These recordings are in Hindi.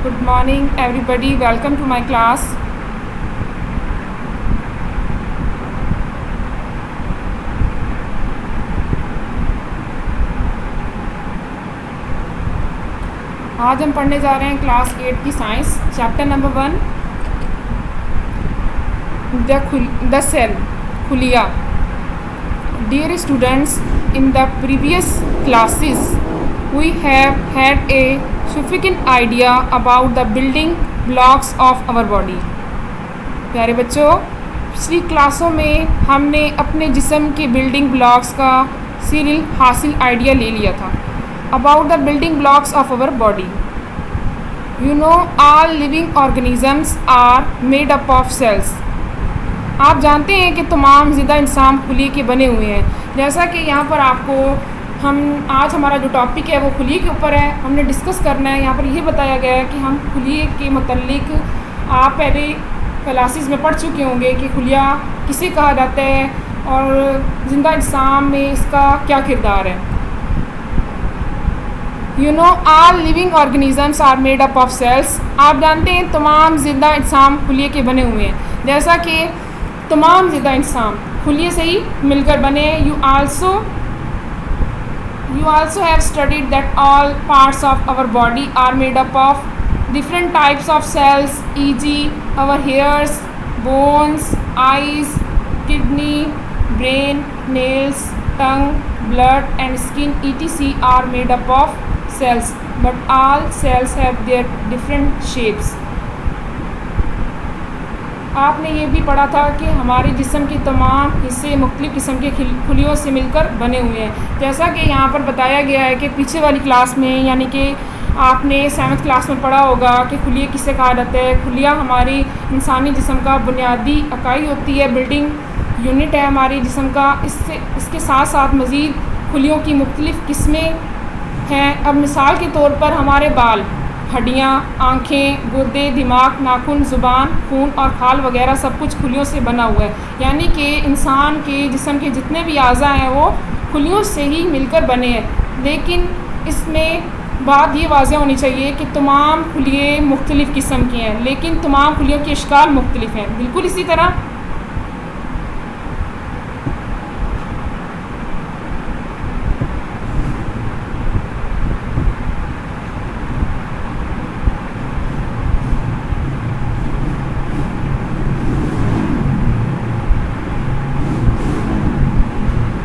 Good morning everybody, welcome to my class. आज हम पढ़ने जा रहे हैं क्लास 8 की science, chapter number 1, the cell, खुलिया. Dear students, in the previous classes we have had a sufficient idea about the building blocks of our body. प्यारे बच्चों, पिछली क्लासों में हमने अपने जिस्म के बिल्डिंग ब्लॉक्स का सीरियल हासिल आइडिया ले लिया था. About the building blocks of our body. You know, all living organisms are made up of cells. आप जानते हैं कि तमाम ज़िंदा इंसान खुलिये के बने हुए हैं. जैसा कि यहाँ पर आपको आज हमारा जो टॉपिक है वो खुलिये के ऊपर है. हमने डिस्कस करना है. यहाँ पर ये बताया गया है कि हम खुलिये के मतलब आप पहले क्लासेस में पढ़ चुके होंगे कि खुलिया किसे कहा जाता है और ज़िंदा इंसान में इसका क्या किरदार है. You know, all living organisms are made up of cells. आप जानते हैं तमाम ज़िंदा इंसान खुलिये के बने हुए हैं. जैसा कि तमाम ज़िंदा इंसान खुलिये से ही मिलकर बने हैं. You also have studied that all parts of our body are made up of different types of cells, e.g. our hairs, bones, eyes, kidney, brain, nails, tongue, blood and skin etc. are made up of cells, but all cells have their different shapes. आपने ये भी पढ़ा था कि हमारे जिस्म के तमाम हिस्से मुख्तलिफ़ किस्म के खुलियों से मिलकर बने हुए हैं. जैसा कि यहाँ पर बताया गया है कि पीछे वाली क्लास में यानी कि आपने 7th क्लास में पढ़ा होगा कि खुलिये किसे कहा जाता है. खुलिया हमारी इंसानी जिस्म का बुनियादी इकाई होती है, बिल्डिंग यूनिट है हमारे जिस्म का. इसके साथ साथ मज़ीद खुलियों की मुख्तलिफ़ किस्में हैं. अब मिसाल के तौर पर हमारे बाल, हड्डियाँ, आँखें, गुर्दे, दिमाग, नाखून, ज़ुबान, खून और खाल वगैरह सब कुछ खुलियों से बना हुआ है. यानी कि इंसान के जिस्म के जितने भी अज़ा हैं वो खुलियों से ही मिलकर बने हैं. लेकिन इसमें बात ये वाज़ह होनी चाहिए कि तमाम खुलिये मुख्तलिफ़ किस्म के हैं, लेकिन तमाम खुलियों के अशकाल मुख्तलिफ़ हैं. बिल्कुल इसी तरह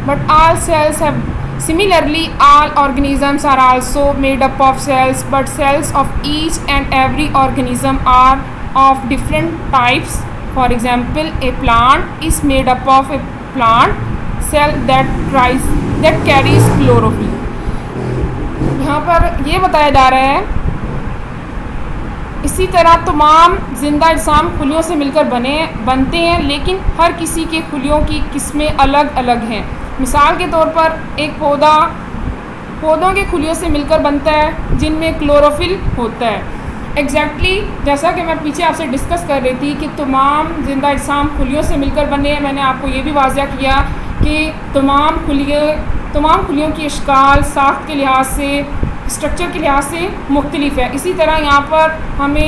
but all cells have similarly all organisms are also made up of cells, but cells of each and every organism are of different types. For example, a plant is made up of a plant cell that carries chlorophyll. यहाँ पर ये बताया जा रहा है इसी तरह तमाम ज़िंदा इंसान खुलियों से मिलकर बनते हैं, लेकिन हर किसी के खुलियों की किस्में अलग अलग हैं. मिसाल के तौर पर एक पौधों के खुलियों से मिलकर बनता है जिनमें क्लोरोफिल होता है. एग्जैक्टली जैसा कि मैं पीछे आपसे डिस्कस कर रही थी कि तमाम ज़िंदा इंसान खुलियों से मिलकर बने हैं. मैंने आपको ये भी वाज़ह किया कि तमाम खुलियों की अशकाल साख्त के लिहाज से, स्ट्रक्चर के लिहाज से मुख्तलिफ़ है. इसी तरह यहाँ पर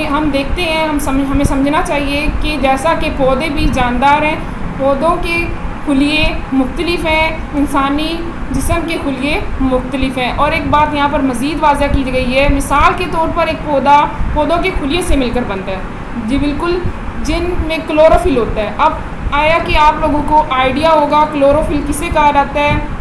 हम देखते हैं, हमें समझना चाहिए कि जैसा कि पौधे भी जानदार हैं, पौधों के खुलिये मुख्तलिफ़ हैं, इंसानी जिस्म के खुलिये मुख्तलिफ़ हैं. और एक बात यहाँ पर मज़ीद वाज़ह की गई है. मिसाल के तौर पर एक पौधों के खुलिये से मिलकर बनता है, जी बिल्कुल, जिनमें क्लोरोफिल होता है. अब आया कि आप लोगों को आइडिया होगा क्लोरोफिल किसे कहा जाता है.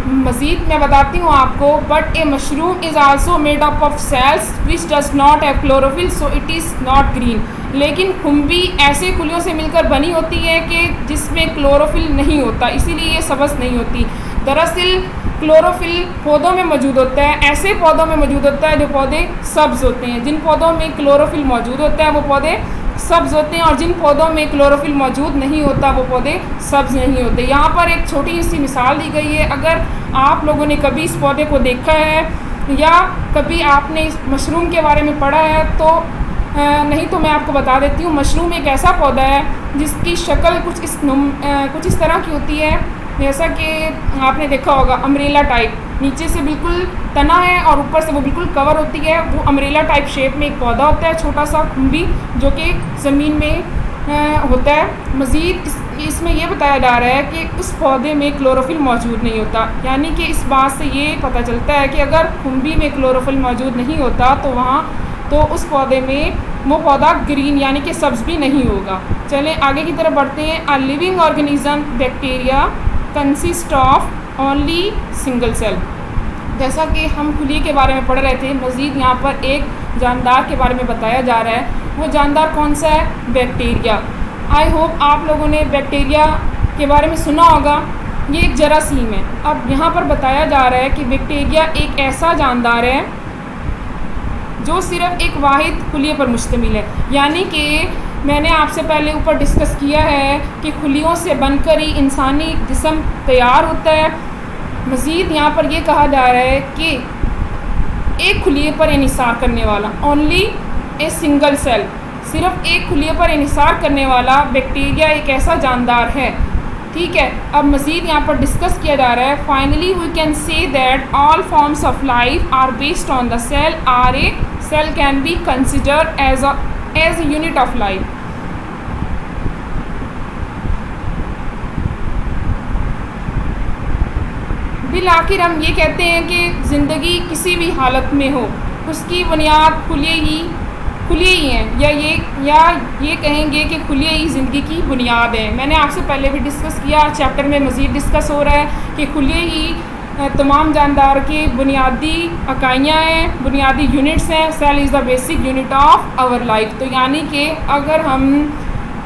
मज़ीद मैं बताती हूँ आपको. But A mushroom is also made up of cells which does not have chlorophyll so it is not green. लेकिन खुम्बी ऐसे खुलियों से मिलकर बनी होती है कि जिसमें क्लोरोफिल नहीं होता, इसीलिए ये सब्ज़ नहीं होती. दरअसल क्लोरोफिल पौधों में मौजूद होता है, ऐसे पौधों में मौजूद होता है जो पौधे सब्ज़ होते हैं. जिन पौधों में क्लोरोफिल मौजूद होता है वो पौधे सब्ज़ होते हैं, और जिन पौधों में क्लोरोफिल मौजूद नहीं होता वो पौधे सब्ज़ नहीं होते. यहाँ पर एक छोटी सी मिसाल दी गई है. अगर आप लोगों ने कभी इस पौधे को देखा है या कभी आपने इस मशरूम के बारे में पढ़ा है तो नहीं तो मैं आपको बता देती हूँ. मशरूम एक ऐसा पौधा है जिसकी शक्ल कुछ इस तरह की होती है, जैसा कि आपने देखा होगा अम्ब्रेला टाइप, नीचे से बिल्कुल तना है और ऊपर से वो बिल्कुल कवर होती है। वो अम्ब्रेला टाइप शेप में एक पौधा होता है, छोटा सा खुम्बी, जो कि ज़मीन में होता है। मज़ीद इसमें ये बताया जा रहा है कि उस पौधे में क्लोरोफिल मौजूद नहीं होता, यानी कि इस बात से ये पता चलता है कि अगर खुम्बी में क्लोरोफिल मौजूद नहीं होता तो उस पौधे में वो पौधा ग्रीन यानी कि सब्ज़ भी नहीं होगा। चलें आगे की तरफ बढ़ते हैं। A living organism bacteria consist of only single cell. जैसा कि हम खुली के बारे में पढ़ रहे थे, मज़ीद यहाँ पर एक जानदार के बारे में बताया जा रहा है। वो जानदार कौन सा है? बैक्टीरिया। आई होप आप लोगों ने बैक्टीरिया के बारे में सुना होगा। ये एक जरासीम है। अब यहाँ पर बताया जा रहा है कि बैक्टीरिया एक ऐसा जानदार है जो सिर्फ़ एक वाहिद खुलिये पर मुश्तमिल है, यानी कि मैंने आपसे पहले ऊपर डिस्कस किया है कि खुलियों से बनकर ही इंसानी जिस्म तैयार होता है। मज़ीद यहाँ पर यह कहा जा रहा है कि एक खुलिये पर इन्हिसार करने वाला, ओनली ए सिंगल सेल, सिर्फ एक खुलिये पर इन्हिसार करने वाला बैक्टीरिया एक ऐसा जानदार है। ठीक है, अब मज़ीद यहाँ पर डिस्कस किया जा रहा है। Finally we can say that all forms of life are based on the cell or a cell can be considered as a unit of life. बिल आखिर हम ये कहते हैं कि ज़िंदगी किसी भी हालत में हो उसकी बुनियाद खुलिये ही हैं, या ये कहेंगे कि खुलिये ही ज़िंदगी की बुनियाद है। मैंने आपसे पहले भी डिस्कस किया, चैप्टर में मज़ीद डिस्कस हो रहा है कि खुलिये ही तमाम जानदार की बुनियादी इकाइयाँ हैं, बुनियादी यूनिट्स हैं। Cell is the basic unit of our life. तो यानी कि अगर हम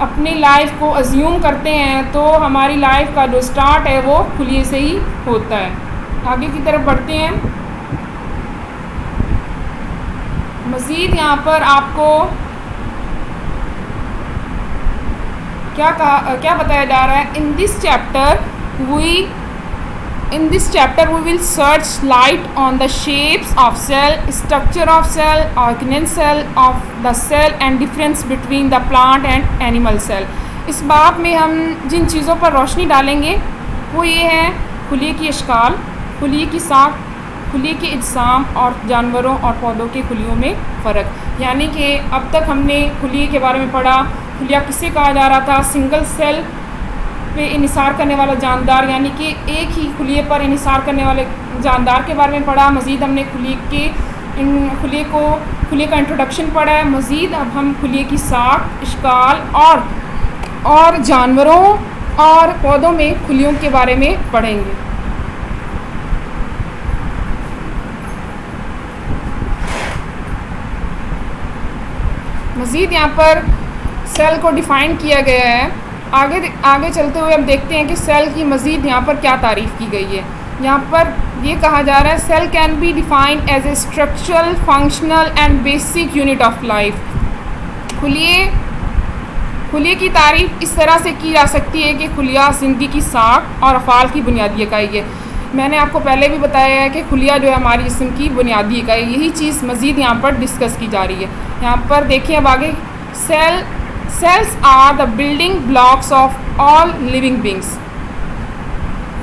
अपनी लाइफ को अज्यूम करते हैं तो हमारी लाइफ का जो स्टार्ट है वो खुलिये से ही होता है। आगे की तरफ बढ़ते हैं। मज़ीद यहाँ पर आपको क्या बताया जा रहा है? In this chapter we will search light on the shapes of cell, structure of cell, organelle cell of the cell and difference between the plant and animal cell. इस बाब में हम जिन चीज़ों पर रोशनी डालेंगे वो ये है खुलिये की अशकाल, खुलिये की साख, खुलिये के इज्साम और जानवरों और पौधों के खुलियों में फ़र्क। यानी कि अब तक हमने खुलिये के बारे में पढ़ा। खुलिया किसे कहा जा रहा था? सिंगल सेल पे इन्हिसार करने वाला जानदार, यानी कि एक ही खुलिये पर इन्हिसार करने वाले जानदार के बारे में पढ़ा। मज़ीद हमने खुलिये का इंट्रोडक्शन पढ़ा है। मज़ीद अब हम खुलिये की साख, अशकाल और जानवरों और पौधों में खुलियों के बारे में पढ़ेंगे। मज़ीद यहाँ पर सेल को डिफ़ाइन किया गया है। आगे चलते हुए हम देखते हैं कि सेल की मज़ीद यहाँ पर क्या तारीफ़ की गई है। यहाँ पर ये कहा जा रहा है cell can be defined as a structural, functional and basic unit of life. खुलिये की तारीफ़ इस तरह से की जा सकती है कि खुलिया ज़िंदगी की साख और अफ़ाल की बुनियादी इकाई है। मैंने आपको पहले भी बताया है कि खुलिया जो है हमारी जिस्म की बुनियादी इकाई, यही चीज़ मज़ीद यहाँ पर डिस्कस की जा रही है। यहाँ पर देखिए अब आगे, cells are the building blocks of all living beings.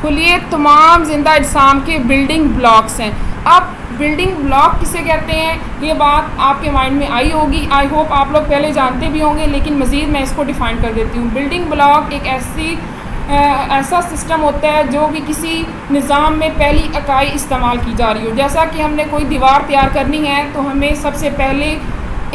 खुलिये तमाम जिंदा अजसाम के बिल्डिंग ब्लॉक्स हैं। अब बिल्डिंग ब्लॉक किसे कहते हैं ये बात आपके माइंड में आई होगी। आई होप आप लोग पहले जानते भी होंगे, लेकिन मज़ीद मैं इसको डिफ़ाइन कर देती हूँ। बिल्डिंग ब्लॉक एक ऐसा सिस्टम होता है जो कि किसी निज़ाम में पहली इकाई इस्तेमाल की जा रही हो। जैसा कि हमने कोई दीवार तैयार करनी है तो हमें सबसे पहले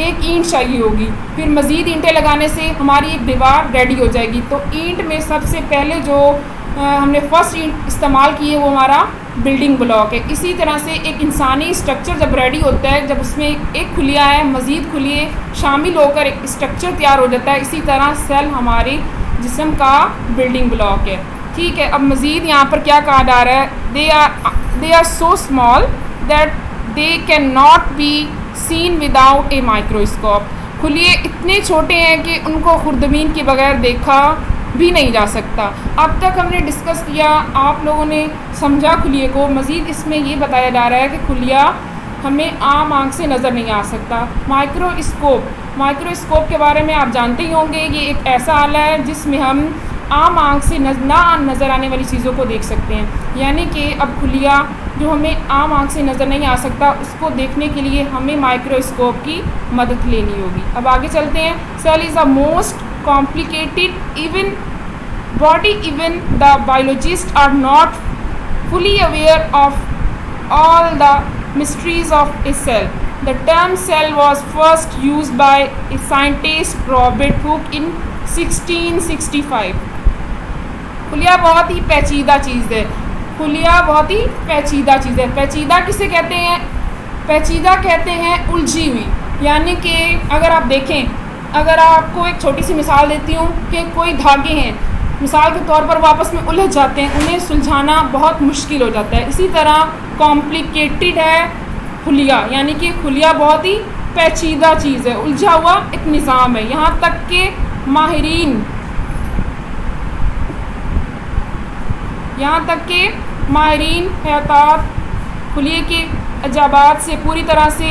एक ईंट चाहिए होगी, फिर मज़ीद ईंटें लगाने से हमारी एक दीवार रेडी हो जाएगी। तो ईंट में सबसे पहले जो हमने फर्स्ट ईंट इस्तेमाल की है वो हमारा बिल्डिंग ब्लॉक है। इसी तरह से एक इंसानी स्ट्रक्चर जब रेडी होता है, जब उसमें एक खुलिया है, मज़ीद खुलिये शामिल होकर एक स्ट्रक्चर तैयार हो जाता है। इसी तरह सेल हमारे जिस्म का बिल्डिंग ब्लॉक है। ठीक है, अब मज़ीद यहाँ पर क्या कहा जा रहा है? They are so small that they can not be seen without a microscope. खुलिये इतने छोटे हैं कि उनको खुर्दबीन के बगैर देखा भी नहीं जा सकता। अब तक हमने डिस्कस किया, आप लोगों ने समझा खुलिये को। मज़ीद इसमें ये बताया जा रहा है कि खुलिया हमें आम आँख से नज़र नहीं आ सकता। माइक्रोस्कोप के बारे में आप जानते ही होंगे, ये एक ऐसा आला है जिसमें हम आम आँख से ना नज़र आने वाली चीज़ों को देख सकते हैं। यानी कि अब खुलिया जो हमें आम आँख से नज़र नहीं आ सकता, उसको देखने के लिए हमें माइक्रोस्कोप की मदद लेनी होगी। अब आगे चलते हैं। Cell is the most complicated even body, even the biologist are not fully aware of all the mysteries of a cell. The term cell was first used by a scientist Robert Hooke in 1665. खुलिया बहुत ही पेचीदा चीज़ है। खुलिया बहुत ही पेचीदा चीज़ है। पेचीदा किसे कहते हैं? पेचीदा कहते हैं उलझी हुई। यानी कि अगर आप देखें, अगर आपको एक छोटी सी मिसाल देती हूँ कि कोई धागे हैं, मिसाल के तौर पर वो आपस में उलझ जाते हैं, उन्हें सुलझाना बहुत मुश्किल हो जाता है। इसी तरह कॉम्प्लिकेटेड है खुलिया, यानी कि खुलिया बहुत ही पेचीदा चीज़ है, उलझा हुआ एक निज़ाम है। यहाँ तक कि माहिरीन हयातात खुलिये के अजाबात से पूरी तरह से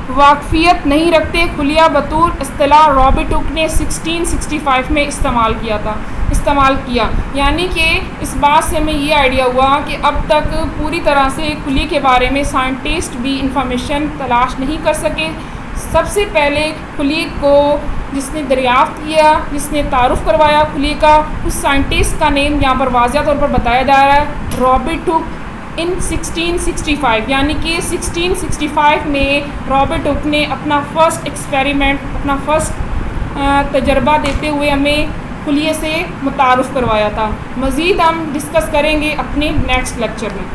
वाकफियत नहीं रखते। खुलिया बतौर इस्तिलाह रॉबर्ट हुक ने 1665 में इस्तेमाल किया। यानी कि इस बात से हमें ये आइडिया हुआ कि अब तक पूरी तरह से खुलिये के बारे में साइंटिस्ट भी इंफॉर्मेशन तलाश नहीं कर सके। सबसे पहले खुलिये को जिसने दरियाफ्त किया, जिसने तारुफ़ करवाया खुलिये का, उस साइंटिस्ट का नेम यहाँ पर वाज़िह तौर पर बताया जा रहा है, रॉबर्ट हुक इन 1665। यानी कि 1665 में रॉबर्ट हुक ने अपना फर्स्ट एक्सपेरिमेंट, अपना फर्स्ट तजर्बा देते हुए हमें खुलिये से मुतारुफ़ करवाया था। मज़ीद हम डिस्कस करेंगे अपने नेक्स्ट लेक्चर में।